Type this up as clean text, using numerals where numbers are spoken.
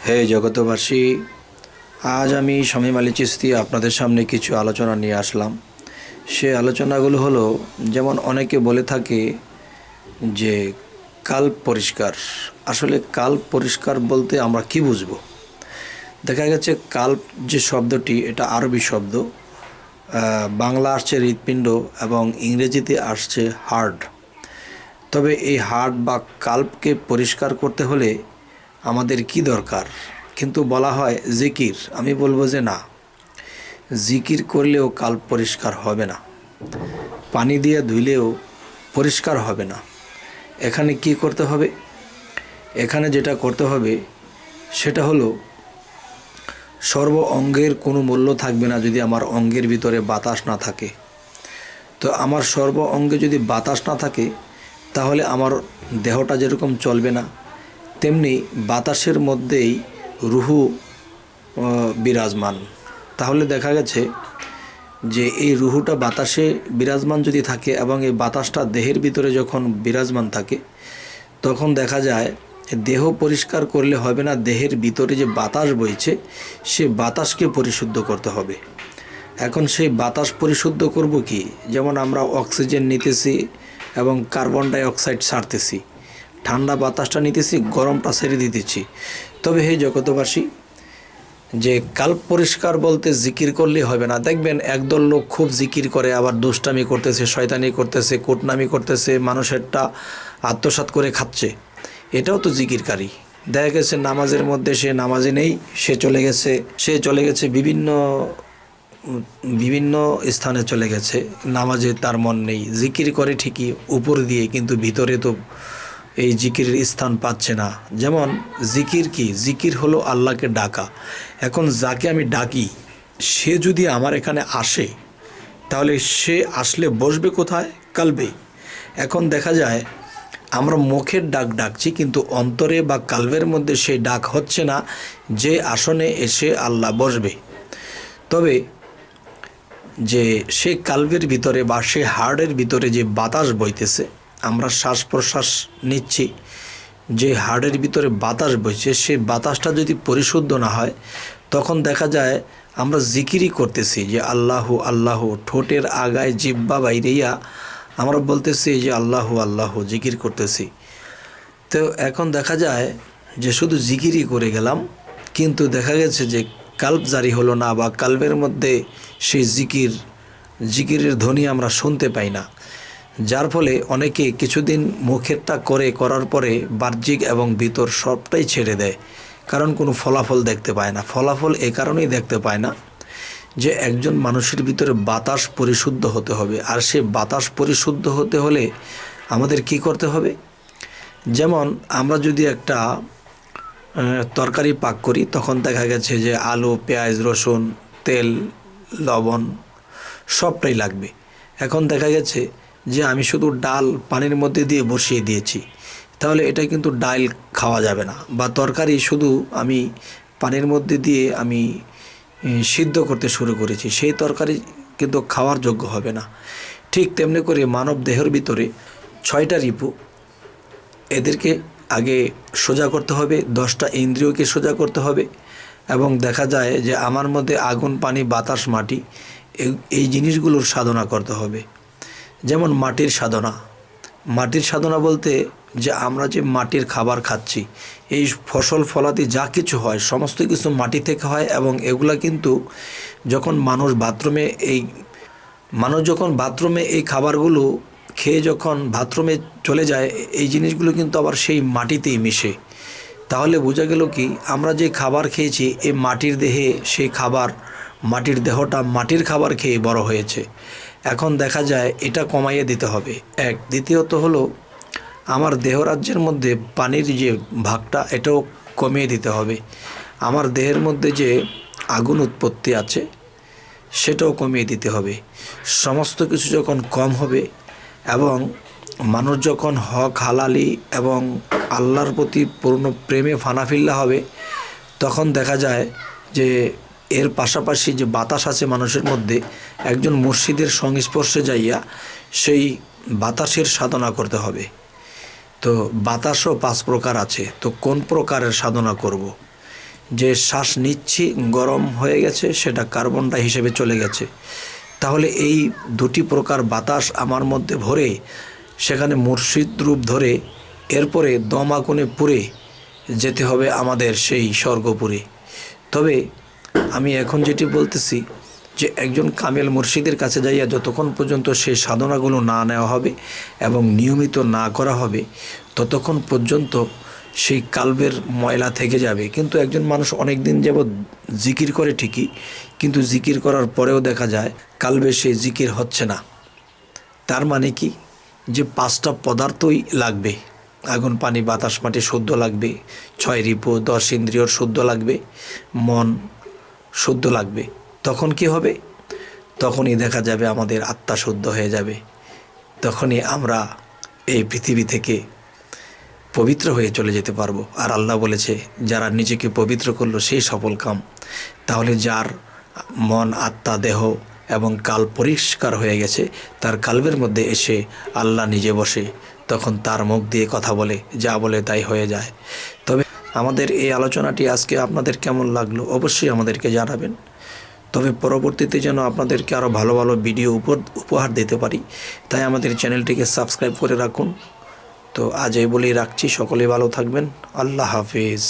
হে জগতবাসী, আজ আমি শামীম আলী চিশতি আপনাদের সামনে কিছু আলোচনা নিয়ে আসলাম। সে আলোচনাগুলো হলো, যেমন অনেকে বলে থাকে যে কাল্ব পরিষ্কার। আসলে কাল্ব পরিষ্কার বলতে আমরা কি বুঝব? দেখা গেছে কাল্ব যে শব্দটি, এটা আরবি শব্দ। বাংলা আসছে হৃৎপিণ্ড এবং ইংরেজিতে আসছে হার্ট। তবে এই হার্ট বা কাল্বকে পরিষ্কার করতে হলে আমাদের কি দরকার? কিন্তু বলা হয় জিকির। আমি বলবো যে না, জিকির করলেও কাল্ব পরিষ্কার হবে না, পানি দিয়ে ধুইলেও পরিষ্কার হবে না। এখানে কি করতে হবে? এখানে যেটা করতে হবে সেটা হলো, সর্ব অঙ্গের কোনো মূল্য থাকবে না যদি আমার অঙ্গের ভিতরে বাতাস না থাকে। তো আমার সর্ব অঙ্গে যদি বাতাস না থাকে, তাহলে আমার দেহটা যেরকম চলবে না, তেমনি বাতাসের মধ্যেই রুহু বিরাজমান। তাহলে দেখা গেছে যে এই রুহুটা বাতাসে বিরাজমান যদি থাকে এবং এই বাতাসটা দেহের ভিতরে যখন বিরাজমান থাকে, তখন দেখা যায় দেহ পরিষ্কার করলে হবে না, দেহের ভিতরে যে বাতাস বইছে সে বাতাসকে পরিশুদ্ধ করতে হবে। এখন সেই বাতাস পরিশুদ্ধ করব কি? যেমন আমরা অক্সিজেন নিতেছি এবং কার্বন ডাই অক্সাইড ছাড়তেছি, ঠান্ডা বাতাসটা নিতেছি, গরমটা ছেড়ে দিতেছি। তবে হে জগতবাসী, যে কাল্ব পরিষ্কার বলতে জিকির করলে হবে না। দেখবেন একদল লোক খুব জিকির করে, আবার দুষ্টামি করতেছে, শয়তানি করতেছে, কুটনামি করতেছে, মানুষেরটা আত্মসাৎ করে খাচ্ছে। এটাও তো জিকিরকারী। দেখা গেছে নামাজের মধ্যে সে নামাজে নেই, সে চলে গেছে বিভিন্ন স্থানে চলে গেছে, নামাজে তার মন নেই। জিকির করে ঠিকই উপর দিয়ে, কিন্তু ভিতরে তো এই জিকিরের স্থান পাচ্ছে না। যেমন জিকির কি? জিকির হলো আল্লাহকে ডাকা। এখন যাকে আমি ডাকি সে যদি আমার এখানে আসে, তাহলে সে আসলে বসবে কোথায়? কালবে। এখন দেখা যায় আমরা মুখের ডাক ডাকছি, কিন্তু অন্তরে বা কালবের মধ্যে সেই ডাক হচ্ছে না যে আসনে এসে আল্লাহ বসবে। তবে যে সে কালবের ভিতরে বা সে হার্টের ভিতরে যে বাতাস বইতেছে, আমরা শ্বাস প্রশ্বাস নিচ্ছি, যে হার্টের ভিতরে বাতাস বইছে, সেই বাতাসটা যদি পরিশুদ্ধ না হয়, তখন দেখা যায় আমরা জিকিরই করতেছি যে আল্লাহু আল্লাহ, ঠোঁটের আগায় জিহ্বা বাইরেইয়া আমরা বলতেছি যে আল্লাহু আল্লাহ, জিকির করতেছি। তো এখন দেখা যায় যে শুধু জিকিরই করে গেলাম, কিন্তু দেখা গেছে যে কাল্ব জারি হলো না, বা কাল্বের মধ্যে সেই জিকিরের ধ্বনি আমরা শুনতে পাই না। যার ফলে অনেকে কিছুদিন মুখেরটা করার পরে বাহ্যিক এবং ভিতর সবটাই ছেড়ে দেয়, কারণ কোনো ফলাফল দেখতে পায় না। ফলাফল এ কারণেই দেখতে পায় না যে একজন মানুষের ভিতরে বাতাস পরিশুদ্ধ হতে হবে, আর সে বাতাস পরিশুদ্ধ হতে হলে আমাদের কি করতে হবে? যেমন আমরা যদি একটা তরকারি পাক করি, তখন দেখা গেছে যে আলু, পেঁয়াজ, রসুন, তেল, লবণ সবটাই লাগবে। এখন দেখা গেছে যে আমি শুধু ডাল পানির মধ্যে দিয়ে বসিয়ে দিয়েছি, তাহলে এটা কিন্তু ডাল খাওয়া যাবে না। বা তরকারি শুধু আমি পানির মধ্যে দিয়ে আমি সিদ্ধ করতে শুরু করেছি, সেই তরকারি কিন্তু খাওয়ার যোগ্য হবে না। ঠিক তেমনি করে মানব দেহের ভিতরে 6টা রিপু, এদেরকে আগে সোজা করতে হবে, 10টা ইন্দ্রিয়কে সোজা করতে হবে। এবং দেখা যায় যে আমার মধ্যে আগুন, পানি, বাতাস, মাটি, এই জিনিসগুলোর সাধনা করতে হবে। যেমন মাটির সাধনা বলতে যে আমরা যে মাটির খাবার খাচ্ছি, এই ফসল ফলাদি যা কিছু হয় সমস্ত কিছু মাটি থেকে হয়। এবং এগুলা কিন্তু যখন মানুষ বাথরুমে এই খাবারগুলো খেয়ে যখন বাথরুমে চলে যায়, এই জিনিসগুলো কিন্তু আবার সেই মাটিতেই মিশে। তাহলে বোঝা গেল কি, আমরা যে খাবার খেয়েছি এই মাটির দেহে, সেই খাবার মাটির দেহটা মাটির খাবার খেয়ে বড় হয়েছে। এখন দেখা যায় এটা কমাইয়ে দিতে হবে এক। দ্বিতীয়ত হলো, আমার দেহরাজ্যের মধ্যে পানির যে ভাগটা, এটাও কমিয়ে দিতে হবে। আমার দেহের মধ্যে যে আগুন উৎপত্তি আছে সেটাও কমিয়ে দিতে হবে। সমস্ত কিছু যখন কম হবে এবং মানুষ যখন হক হালালি এবং আল্লাহর প্রতি পূর্ণ প্রেমে ফানাফিল্লা হবে, তখন দেখা যায় যে এর পাশাপাশি যে বাতাস আছে মানুষের মধ্যে, একজন মুর্শিদের সংস্পর্শে যাইয়া সেই বাতাসের সাধনা করতে হবে। তো বাতাসও 5 প্রকার আছে, তো কোন প্রকারের সাধনা করব? যে শ্বাস নিচ্ছি গরম হয়ে গেছে, সেটা কার্বন ডাই হিসেবে চলে গেছে। তাহলে এই দুটি প্রকার বাতাস আমার মধ্যে ভরে সেখানে মুর্শিদ রূপ ধরে এরপরে দম আগুনে পুড়ে যেতে হবে আমাদের সেই স্বর্গপুরে। তবে আমি এখন যেটি বলতেছি যে একজন কামেল মুর্শিদের কাছে যাইয়া যতক্ষণ পর্যন্ত সেই সাধনাগুলো না নেওয়া হবে এবং নিয়মিত না করা হবে, ততক্ষণ পর্যন্ত সেই কালবের ময়লা থেকে যাবে। কিন্তু একজন মানুষ অনেক দিন যাবৎ জিকির করে ঠিকই, কিন্তু জিকির করার পরেও দেখা যায় কালবে সেই জিকির হচ্ছে না। তার মানে কি, যে 5টা পদার্থই লাগবে, আগুন পানি বাতাস মাটি শুদ্ধ লাগবে, 6 রিপু 10 ইন্দ্রিয়র শুদ্ধ লাগবে, মন শুদ্ধ লাগবে। তখন কি হবে? তখনই দেখা যাবে আমাদের আত্মা শুদ্ধ হয়ে যাবে। তখনই আমরা এই পৃথিবী থেকে পবিত্র হয়ে চলে যেতে পারবো। আর আল্লাহ বলেছে, যারা নিজেকে পবিত্র করলো সেই সফল কাম। তাহলে যার মন আত্মা দেহ এবং কাল পরিষ্কার হয়ে গেছে, তার কালবের মধ্যে এসে আল্লাহ নিজে বসে, তখন তার মুখ দিয়ে কথা বলে, যা বলে তাই হয়ে যায়। তবে আমাদের এই আলোচনাটি আজকে আপনাদের কেমন লাগলো অবশ্যই আমাদেরকে জানাবেন। তবে পরবর্তীতে যেন আপনাদেরকে আরও ভালো ভালো ভিডিও উপহার দিতে পারি, তাই আমাদের চ্যানেলটিকে সাবস্ক্রাইব করে রাখুন। তো আজ এই বলেই রাখছি, সকলে ভালো থাকবেন। আল্লাহ হাফিজ।